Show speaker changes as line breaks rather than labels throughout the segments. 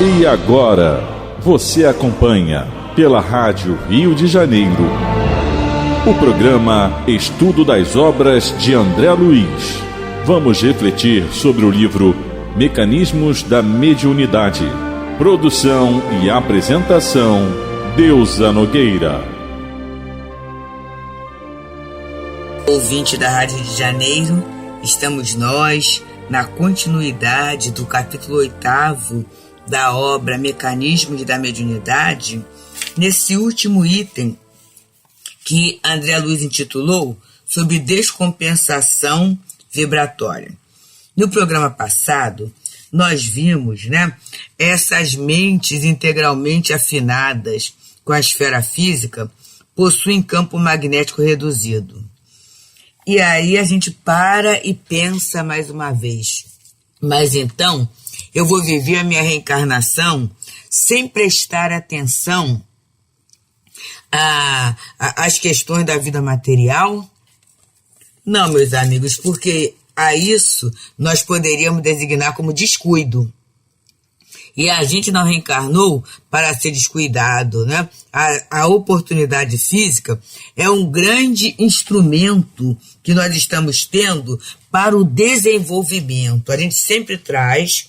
E agora, você acompanha pela Rádio Rio de Janeiro o programa Estudo das Obras de André Luiz. Vamos refletir sobre o livro Mecanismos da Mediunidade. Produção e apresentação, Deusa Nogueira.
Ouvinte da Rádio Rio de Janeiro, estamos nós na continuidade do capítulo 8º da obra Mecanismos da Mediunidade, nesse último item que André Luiz intitulou sobre descompensação vibratória. No programa passado, nós vimos, essas mentes integralmente afinadas com a esfera física possuem campo magnético reduzido. E aí a gente para e pensa mais uma vez. Mas então, eu vou viver a minha reencarnação sem prestar atenção às questões da vida material? Não, meus amigos, porque a isso nós poderíamos designar como descuido. E a gente não reencarnou para ser descuidado, A oportunidade física é um grande instrumento que nós estamos tendo para o desenvolvimento. A gente sempre traz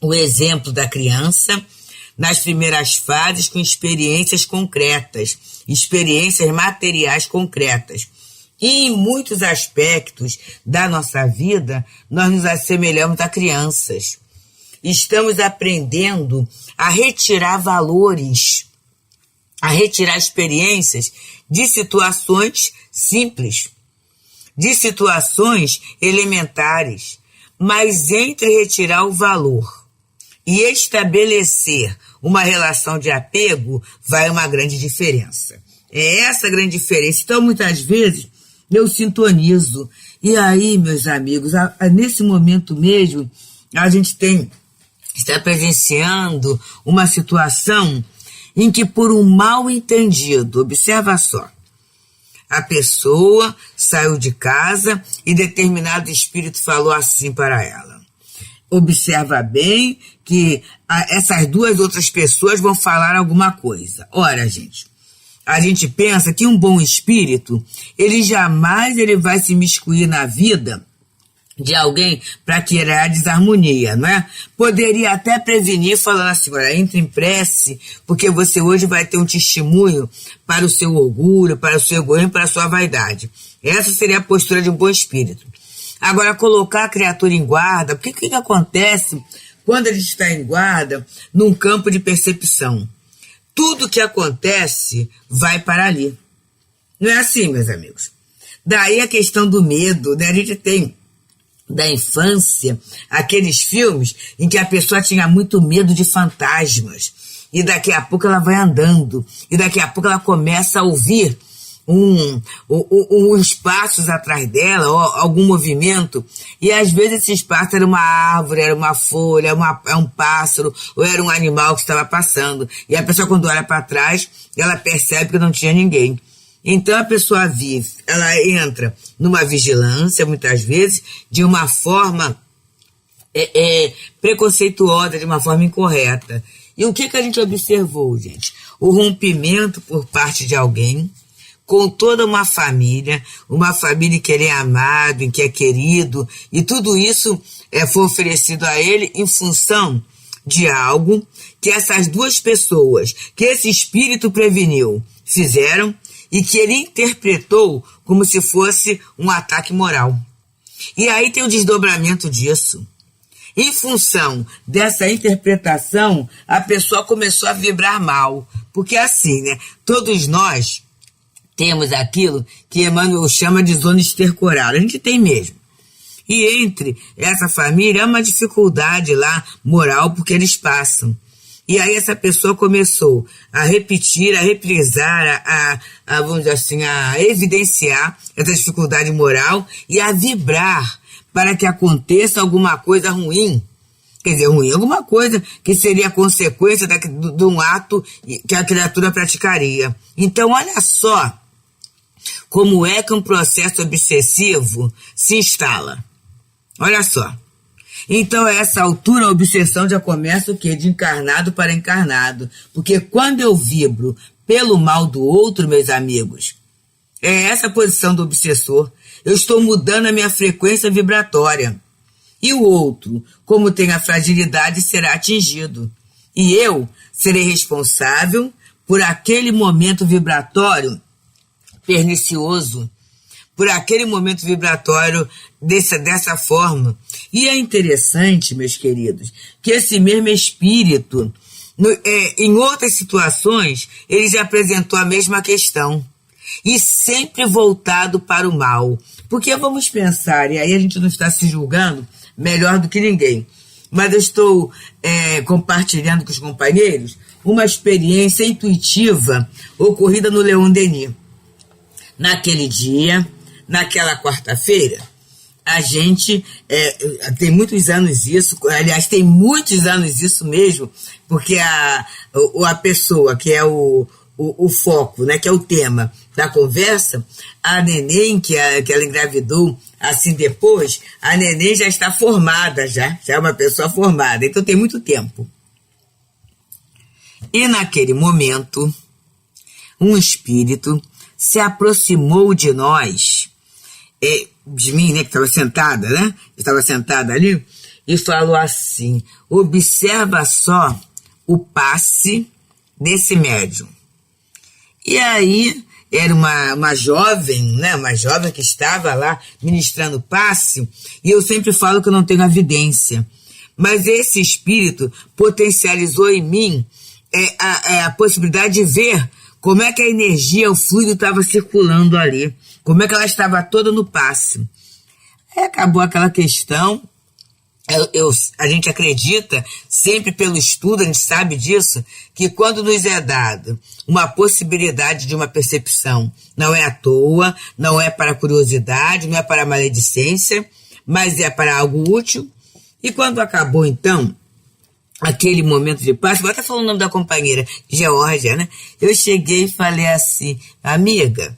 o exemplo da criança nas primeiras fases com experiências concretas, experiências materiais concretas. E em muitos aspectos da nossa vida, nós nos assemelhamos a crianças. Estamos aprendendo a retirar valores, a retirar experiências de situações simples, de situações elementares, mas entre retirar o valor e estabelecer uma relação de apego, vai uma grande diferença. É essa a grande diferença. Então, muitas vezes, eu sintonizo. E aí, meus amigos, nesse momento mesmo, a gente está presenciando uma situação em que, por um mal entendido, observa só, a pessoa saiu de casa e determinado espírito falou assim para ela. Observa bem que essas duas outras pessoas vão falar alguma coisa. Ora, a gente pensa que um bom espírito, ele jamais vai se miscuir na vida de alguém para criar desarmonia, não é? Poderia até prevenir falando assim, olha, entre em prece, porque você hoje vai ter um testemunho para o seu orgulho, para o seu egoísmo, para a sua vaidade. Essa seria a postura de um bom espírito. Agora, colocar a criatura em guarda, porque o que acontece quando a gente está em guarda num campo de percepção? Tudo que acontece vai para ali. Não é assim, meus amigos? Daí a questão do medo, A gente tem da infância aqueles filmes em que a pessoa tinha muito medo de fantasmas. E daqui a pouco ela vai andando. E daqui a pouco ela começa a ouvir uns passos atrás dela, ou algum movimento, e às vezes esse espaço era uma árvore, era uma folha, é um pássaro, ou era um animal que estava passando, e a pessoa quando olha para trás, ela percebe que não tinha ninguém. Então a pessoa ela entra numa vigilância, muitas vezes, de uma forma preconceituosa, de uma forma incorreta. E o que a gente observou, gente? O rompimento por parte de alguém, com toda uma família que ele é amado, em que é querido, e tudo isso foi oferecido a ele em função de algo que essas duas pessoas, que esse espírito preveniu, fizeram e que ele interpretou como se fosse um ataque moral. E aí tem o desdobramento disso. Em função dessa interpretação, a pessoa começou a vibrar mal, porque assim, todos nós temos aquilo que Emmanuel chama de zona estercoral. A gente tem mesmo. E entre essa família é uma dificuldade lá moral, porque eles passam. E aí essa pessoa começou a repetir, a reprisar, vamos dizer assim, a evidenciar essa dificuldade moral e a vibrar para que aconteça alguma coisa ruim. Quer dizer, ruim, alguma coisa que seria consequência de um ato que a criatura praticaria. Então, olha só como é que um processo obsessivo se instala. Olha só. Então, a essa altura, a obsessão já começa o quê? De encarnado para encarnado. Porque quando eu vibro pelo mal do outro, meus amigos, é essa a posição do obsessor. Eu estou mudando a minha frequência vibratória. E o outro, como tem a fragilidade, será atingido. E eu serei responsável por aquele momento vibratório pernicioso, por aquele momento vibratório dessa forma. E é interessante, meus queridos, que esse mesmo espírito, em outras situações, ele já apresentou a mesma questão. E sempre voltado para o mal. Porque vamos pensar, e aí a gente não está se julgando melhor do que ninguém, mas eu estou compartilhando com os companheiros uma experiência intuitiva ocorrida no Leon Denis. Naquele dia, naquela quarta-feira, a gente tem muitos anos isso, aliás, tem muitos anos isso mesmo, porque a pessoa que é o foco, né, que é o tema da conversa, a neném que ela engravidou assim depois, a neném já está formada, já é uma pessoa formada, então tem muito tempo. E naquele momento, um espírito se aproximou de nós, de mim, né, que estava sentada, né, estava sentada ali, e falou assim: observa só o passe desse médium. E aí, era uma jovem, né, uma jovem que estava lá ministrando passe, e eu sempre falo que eu não tenho evidência. Mas esse espírito potencializou em mim a possibilidade de ver como é que a energia, o fluido estava circulando ali, como é que ela estava toda no passe. Aí acabou aquela questão. A gente acredita, sempre pelo estudo, a gente sabe disso, que quando nos é dado uma possibilidade de uma percepção, não é à toa, não é para curiosidade, não é para maledicência, mas é para algo útil. E quando acabou, então, aquele momento de paz, vou até falar o nome da companheira, Geórgia, né? Eu cheguei e falei assim: amiga,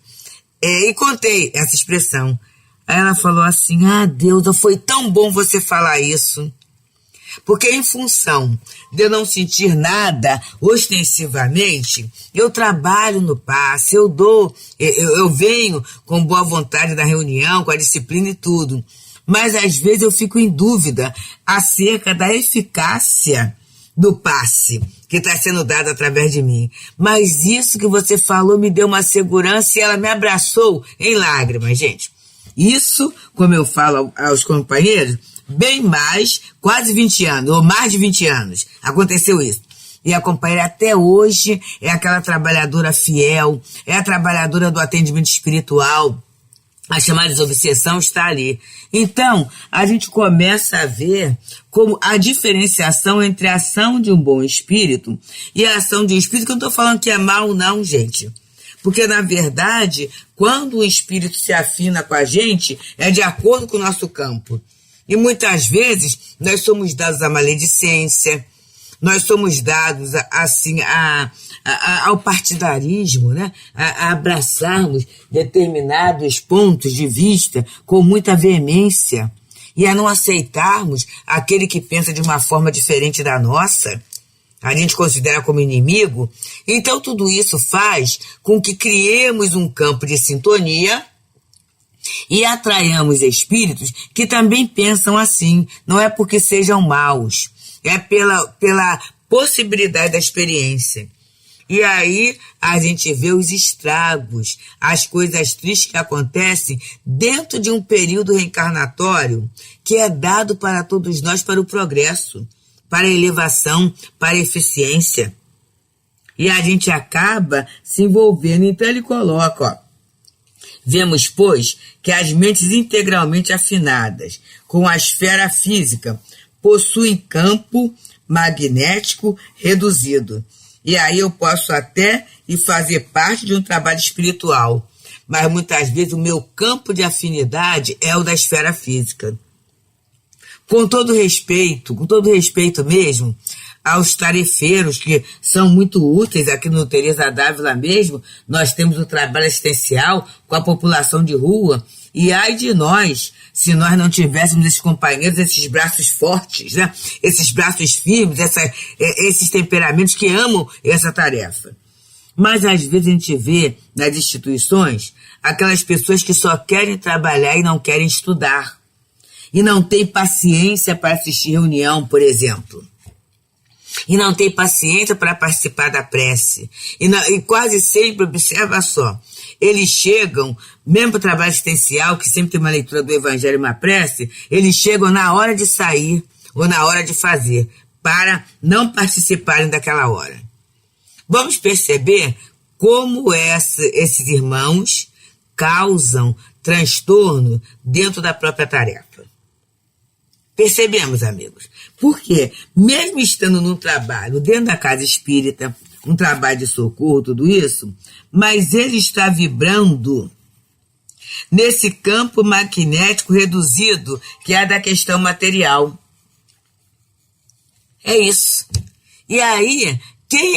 e contei essa expressão. Aí ela falou assim: ah, Deus, foi tão bom você falar isso. Porque em função de eu não sentir nada ostensivamente, eu trabalho no passe, eu venho com boa vontade da reunião, com a disciplina e tudo. Mas às vezes eu fico em dúvida acerca da eficácia do passe que está sendo dado através de mim. Mas isso que você falou me deu uma segurança e ela me abraçou em lágrimas, gente. Isso, como eu falo aos companheiros, bem mais, quase 20 anos, ou mais de 20 anos, aconteceu isso. E a companheira até hoje é aquela trabalhadora fiel, é a trabalhadora do atendimento espiritual, a chamada desobsessão está ali. Então, a gente começa a ver como a diferenciação entre a ação de um bom espírito e a ação de um espírito, que eu não estou falando que é mal não, gente. Porque, na verdade, quando o espírito se afina com a gente, é de acordo com o nosso campo. E muitas vezes nós somos dados à maledicência, nós somos dados assim ao partidarismo, né? A abraçarmos determinados pontos de vista com muita veemência e a não aceitarmos aquele que pensa de uma forma diferente da nossa. A gente considera como inimigo. Então tudo isso faz com que criemos um campo de sintonia e atraiamos espíritos que também pensam assim. Não é porque sejam maus, é pela possibilidade da experiência. E aí a gente vê os estragos, as coisas tristes que acontecem dentro de um período reencarnatório que é dado para todos nós para o progresso, para a elevação, para a eficiência. E a gente acaba se envolvendo. Então ele coloca, ó: vemos, pois, que as mentes integralmente afinadas com a esfera física possuem campo magnético reduzido. E aí eu posso até ir fazer parte de um trabalho espiritual, mas muitas vezes o meu campo de afinidade é o da esfera física. Com todo respeito mesmo, aos tarefeiros, que são muito úteis. Aqui no Teresa d'Ávila mesmo, nós temos o trabalho assistencial com a população de rua, e ai de nós, se nós não tivéssemos esses companheiros, esses braços fortes, né? Esses braços firmes, esses temperamentos que amam essa tarefa. Mas às vezes a gente vê nas instituições aquelas pessoas que só querem trabalhar e não querem estudar. E não tem paciência para assistir reunião, por exemplo. E não tem paciência para participar da prece. E quase sempre, observa só, eles chegam, mesmo para o trabalho assistencial, que sempre tem uma leitura do Evangelho e uma prece, eles chegam na hora de sair ou na hora de fazer, para não participarem daquela hora. Vamos perceber como esses irmãos causam transtorno dentro da própria tarefa. Percebemos, amigos? Porque, mesmo estando num trabalho dentro da casa espírita, um trabalho de socorro, tudo isso, mas ele está vibrando nesse campo magnético reduzido, que é da questão material. É isso. E aí,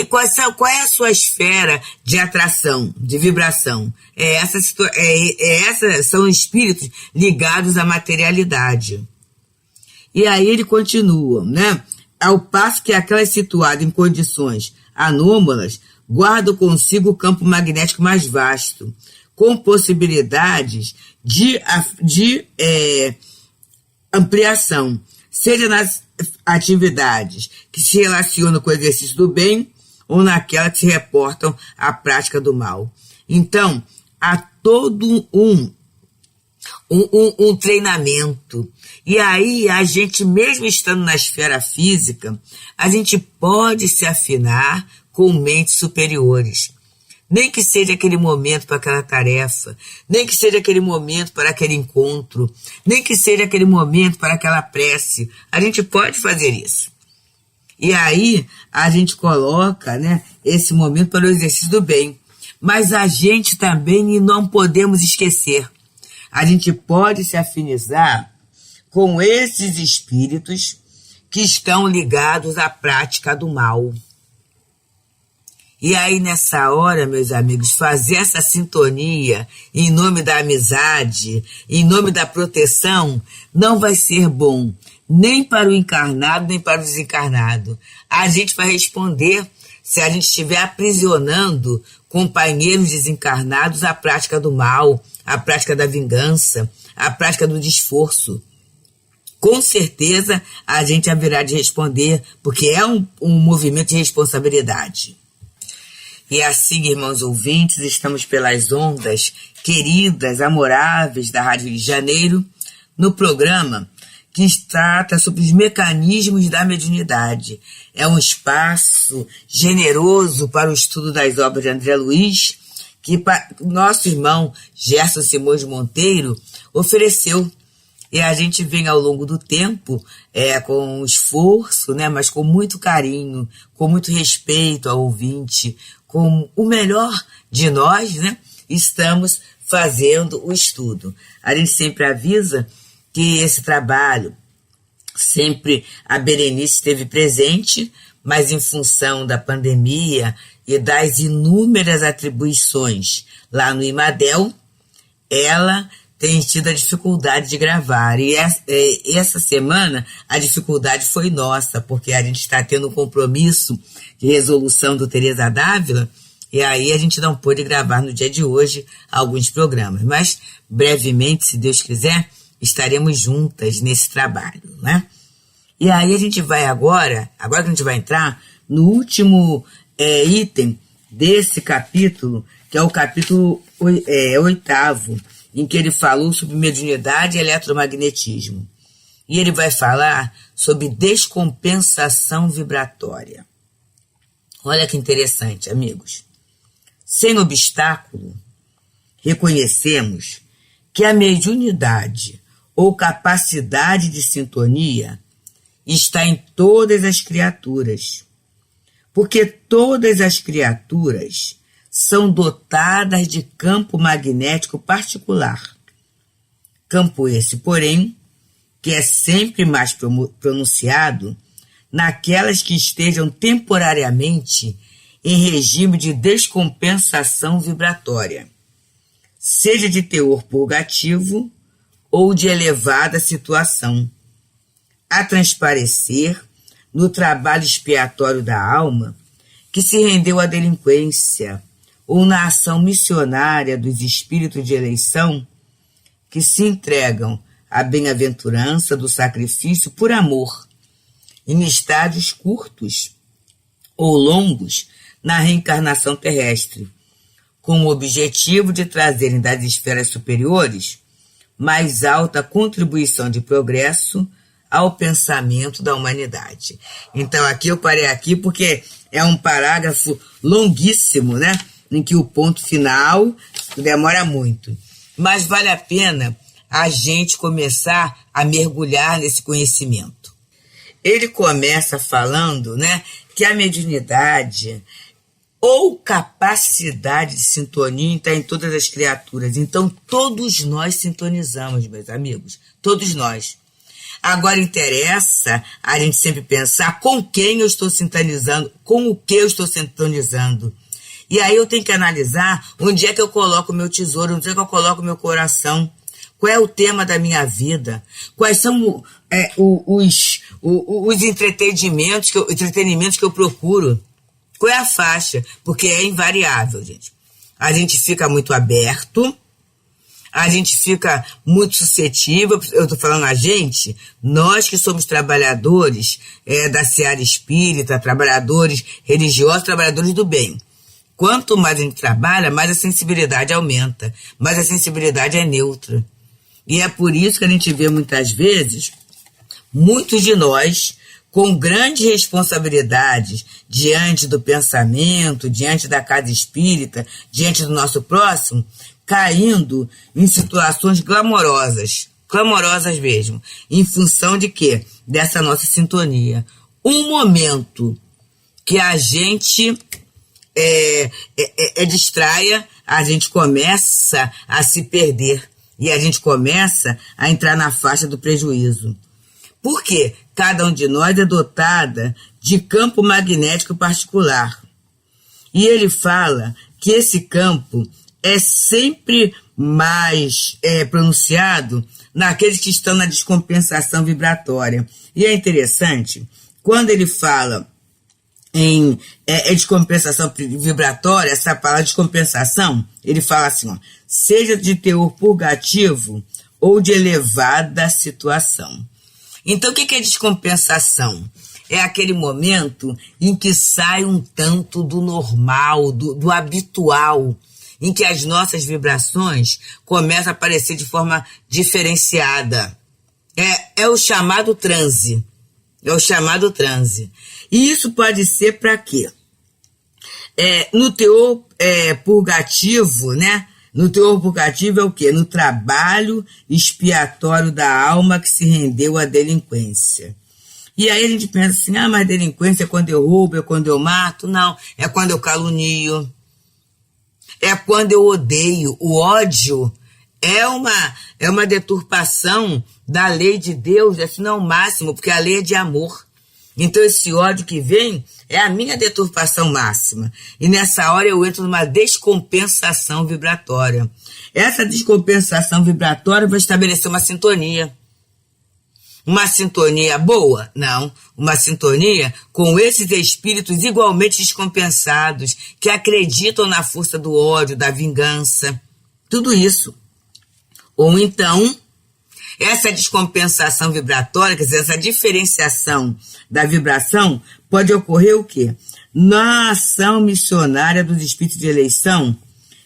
qual é a sua esfera de atração, de vibração? Essas são espíritos ligados à materialidade. E aí ele continua, né? Ao passo que aquelas situadas em condições anômalas guardam consigo o campo magnético mais vasto, com possibilidades de ampliação, seja nas atividades que se relacionam com o exercício do bem ou naquelas que se reportam à prática do mal. Então, há todo um treinamento. E aí, a gente, mesmo estando na esfera física, a gente pode se afinar com mentes superiores. Nem que seja aquele momento para aquela tarefa, nem que seja aquele momento para aquele encontro, nem que seja aquele momento para aquela prece. A gente pode fazer isso. E aí, a gente coloca, né, esse momento para o exercício do bem. Mas a gente também não podemos esquecer. A gente pode se afinizar com esses espíritos que estão ligados à prática do mal. E aí, nessa hora, meus amigos, fazer essa sintonia em nome da amizade, em nome da proteção, não vai ser bom, nem para o encarnado, nem para o desencarnado. A gente vai responder se a gente estiver aprisionando companheiros desencarnados à prática do mal, à prática da vingança, à prática do desforço. Com certeza, a gente haverá de responder, porque é um movimento de responsabilidade. E assim, irmãos ouvintes, estamos pelas ondas queridas, amoráveis da Rádio Rio de Janeiro, no programa que trata sobre os mecanismos da mediunidade. É um espaço generoso para o estudo das obras de André Luiz, que nosso irmão Gerson Simões Monteiro ofereceu. E a gente vem ao longo do tempo, com esforço, né, mas com muito carinho, com muito respeito ao ouvinte, com o melhor de nós, né, estamos fazendo o estudo. A gente sempre avisa que esse trabalho, sempre a Berenice esteve presente, mas em função da pandemia e das inúmeras atribuições lá no Imadel, ela tem tido a dificuldade de gravar. E essa semana a dificuldade foi nossa, porque a gente está tendo um compromisso de resolução do Teresa d'Ávila, e aí a gente não pôde gravar no dia de hoje alguns programas. Mas, brevemente, se Deus quiser, estaremos juntas nesse trabalho, né? E aí a gente vai agora que a gente vai entrar no último item desse capítulo, que é o capítulo 8º, em que ele falou sobre mediunidade e eletromagnetismo. E ele vai falar sobre descompensação vibratória. Olha que interessante, amigos. Sem obstáculo, reconhecemos que a mediunidade ou capacidade de sintonia está em todas as criaturas, porque todas as criaturas são dotadas de campo magnético particular. Campo esse, porém, que é sempre mais pronunciado naquelas que estejam temporariamente em regime de descompensação vibratória, seja de teor purgativo ou de elevada situação, a transparecer no trabalho expiatório da alma que se rendeu à delinquência ou na ação missionária dos espíritos de eleição que se entregam à bem-aventurança do sacrifício por amor, em estágios curtos ou longos na reencarnação terrestre, com o objetivo de trazerem das esferas superiores mais alta contribuição de progresso ao pensamento da humanidade. Então aqui eu parei aqui porque é um parágrafo longuíssimo, né? Em que o ponto final demora muito. Mas vale a pena a gente começar a mergulhar nesse conhecimento. Ele começa falando, né, que a mediunidade ou capacidade de sintonia está em todas as criaturas. Então todos nós sintonizamos, meus amigos, todos nós. Agora interessa a gente sempre pensar com quem eu estou sintonizando, com o que eu estou sintonizando. E aí eu tenho que analisar onde é que eu coloco o meu tesouro, onde é que eu coloco o meu coração, qual é o tema da minha vida, quais são os entretenimentos que eu procuro, qual é a faixa, porque é invariável, gente. A gente fica muito aberto, a gente fica muito suscetível, eu estou falando a gente, nós que somos trabalhadores da seara espírita, trabalhadores religiosos, trabalhadores do bem. Quanto mais a gente trabalha, mais a sensibilidade aumenta, mais a sensibilidade é neutra. E é por isso que a gente vê muitas vezes, muitos de nós, com grandes responsabilidades diante do pensamento, diante da casa espírita, diante do nosso próximo, caindo em situações clamorosas mesmo, em função de quê? Dessa nossa sintonia. Um momento que a gente distraia, a gente começa a se perder e a gente começa a entrar na faixa do prejuízo. Por quê? Cada um de nós é dotada de campo magnético particular. E ele fala que esse campo é sempre mais pronunciado naqueles que estão na descompensação vibratória. E é interessante, quando ele fala em descompensação vibratória, essa palavra descompensação, ele fala assim, ó, seja de teor purgativo ou de elevada situação. Então, o que é descompensação? É aquele momento em que sai um tanto do normal, do habitual, em que as nossas vibrações começam a aparecer de forma diferenciada. É o chamado transe. É o chamado transe. E isso pode ser para quê? No teor purgativo, né? No teor purgativo é o quê? No trabalho expiatório da alma que se rendeu à delinquência. E aí a gente pensa assim, mas delinquência é quando eu roubo, é quando eu mato? Não, é quando eu calunio. É quando eu odeio. O ódio é uma deturpação da lei de Deus, assim, não o máximo, porque a lei é de amor. Então esse ódio que vem é a minha deturpação máxima. E nessa hora eu entro numa descompensação vibratória. Essa descompensação vibratória vai estabelecer uma sintonia. Uma sintonia boa? Não. Uma sintonia com esses espíritos igualmente descompensados, que acreditam na força do ódio, da vingança. Tudo isso. Ou então, essa descompensação vibratória, quer dizer, essa diferenciação da vibração, pode ocorrer o quê? Na ação missionária dos espíritos de eleição,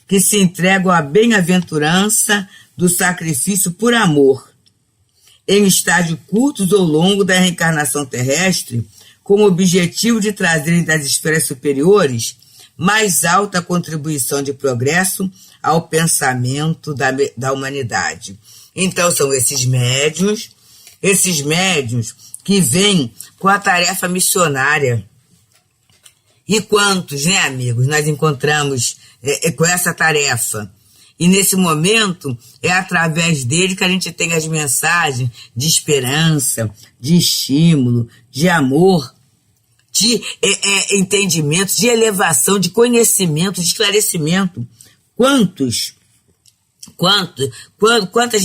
que se entregam à bem-aventurança do sacrifício por amor, em estágio curtos ou longo da reencarnação terrestre, com o objetivo de trazerem das esferas superiores mais alta contribuição de progresso ao pensamento da humanidade. Então são esses médiuns que vêm com a tarefa missionária. E quantos, né, amigos, nós encontramos com essa tarefa? E nesse momento, é através dele que a gente tem as mensagens de esperança, de estímulo, de amor, de entendimento, de elevação, de conhecimento, de esclarecimento. Quantas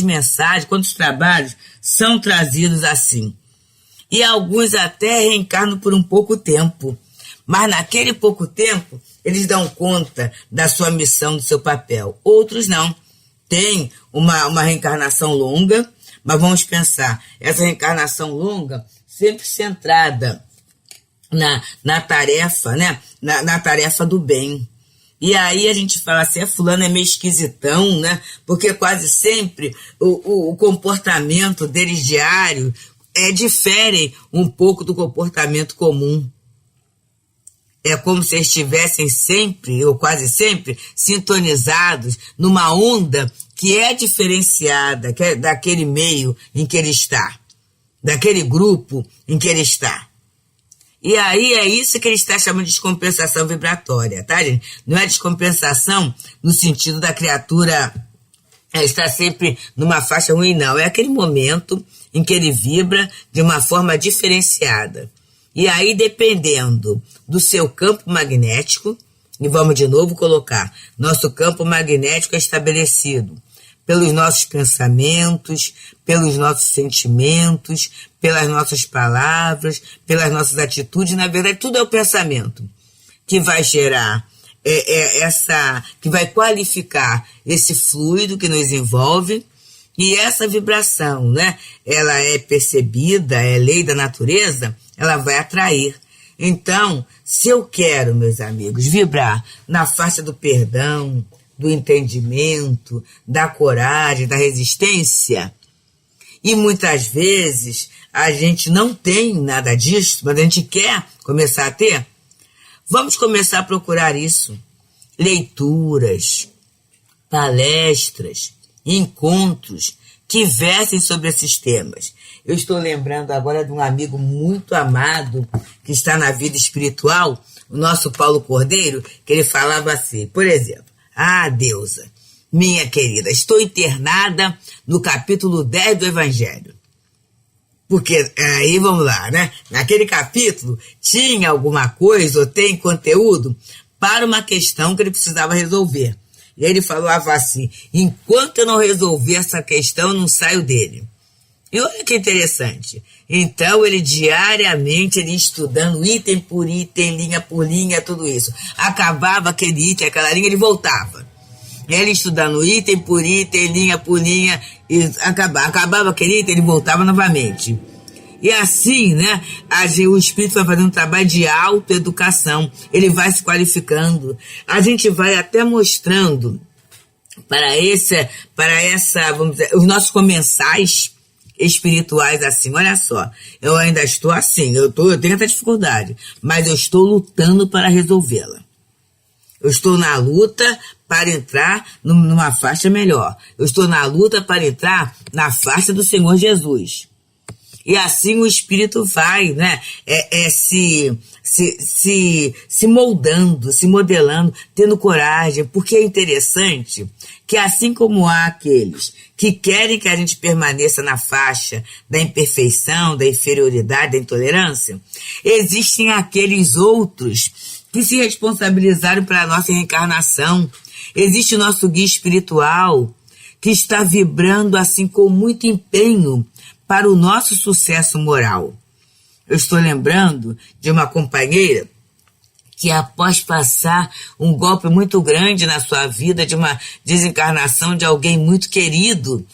mensagens, quantos trabalhos são trazidos assim. E alguns até reencarnam por um pouco tempo. Mas naquele pouco tempo, eles dão conta da sua missão, do seu papel. Outros não. Tem uma reencarnação longa, mas vamos pensar, essa reencarnação longa sempre centrada na tarefa, né? Na tarefa do bem. E aí a gente fala assim, fulano é meio esquisitão, né? Porque quase sempre o comportamento deles diário difere um pouco do comportamento comum. É como se estivessem sempre, ou quase sempre, sintonizados numa onda que é diferenciada, que é daquele meio em que ele está, daquele grupo em que ele está. E aí é isso que ele está chamando de descompensação vibratória, tá, gente? Não é descompensação no sentido da criatura estar sempre numa faixa ruim, não. É aquele momento em que ele vibra de uma forma diferenciada. E aí, dependendo do seu campo magnético, e vamos de novo colocar, nosso campo magnético é estabelecido pelos nossos pensamentos, pelos nossos sentimentos, pelas nossas palavras, pelas nossas atitudes. Na verdade, tudo é o pensamento que vai gerar que vai qualificar esse fluido que nos envolve. E essa vibração, né? Ela é percebida, é lei da natureza, ela vai atrair. Então, se eu quero, meus amigos, vibrar na faixa do perdão, do entendimento, da coragem, da resistência, e muitas vezes a gente não tem nada disso, mas a gente quer começar a ter, vamos começar a procurar isso. Leituras, palestras, encontros que versem sobre esses temas. Eu estou lembrando agora de um amigo muito amado que está na vida espiritual, o nosso Paulo Cordeiro, que ele falava assim, por exemplo, Deusa, minha querida, estou internada no capítulo 10 do Evangelho. Porque aí vamos lá, né? Naquele capítulo tinha alguma coisa ou tem conteúdo para uma questão que ele precisava resolver. E ele falava assim, enquanto eu não resolver essa questão, eu não saio dele. E olha que interessante. Então, ele diariamente, ele estudando item por item, linha por linha, tudo isso. Acabava aquele item, aquela linha, ele voltava. Ele estudando item por item, linha por linha, e acabava aquele item, ele voltava novamente. E assim, né, o espírito vai fazendo um trabalho de autoeducação, ele vai se qualificando. A gente vai até mostrando para essa, vamos dizer, os nossos comensais espirituais assim, olha só, eu ainda estou assim, eu tenho essa dificuldade, mas eu estou lutando para resolvê-la. Eu estou na luta para entrar numa faixa melhor. Eu estou na luta para entrar na faixa do Senhor Jesus. E assim o espírito vai, né, se moldando, se modelando, tendo coragem, porque é interessante que assim como há aqueles que querem que a gente permaneça na faixa da imperfeição, da inferioridade, da intolerância, existem aqueles outros que se responsabilizaram para a nossa reencarnação. Existe o nosso guia espiritual que está vibrando assim com muito empenho para o nosso sucesso moral. Eu estou lembrando de uma companheira que após passar um golpe muito grande na sua vida, de uma desencarnação de alguém muito querido,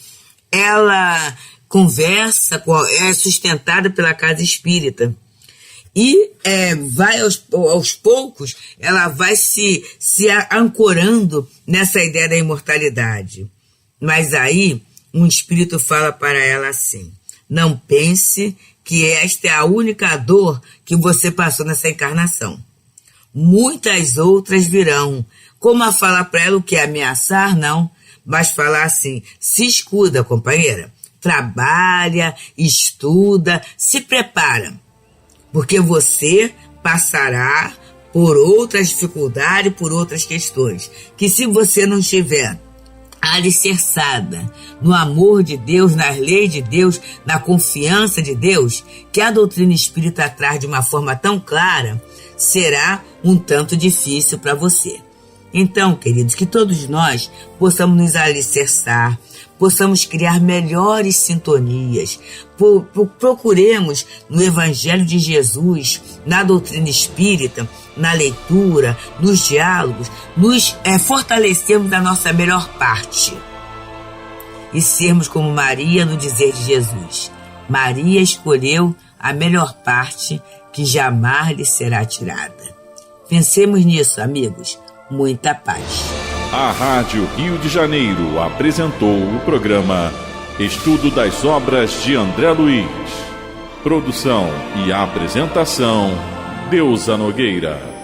ela conversa, é sustentada pela casa espírita. E vai aos poucos, ela vai se ancorando nessa ideia da imortalidade. Mas aí, um espírito fala para ela assim, não pense que esta é a única dor que você passou nessa encarnação. Muitas outras virão. Como a falar para ela o que? Ameaçar? Não. Mas falar assim, se escuda, companheira. Trabalha, estuda, se prepara. Porque você passará por outras dificuldades, por outras questões. Que se você não estiver alicerçada no amor de Deus, nas leis de Deus, na confiança de Deus, que a doutrina espírita traz de uma forma tão clara, será um tanto difícil para você. Então, queridos, que todos nós possamos nos alicerçar, possamos criar melhores sintonias, procuremos no Evangelho de Jesus, na doutrina espírita, na leitura, nos diálogos, nos fortalecermos da nossa melhor parte e sermos como Maria no dizer de Jesus. Maria escolheu a melhor parte que jamais lhe será tirada. Pensemos nisso, amigos. Muita paz.
A Rádio Rio de Janeiro apresentou o programa Estudo das Obras de André Luiz. Produção e apresentação, Deusa Nogueira.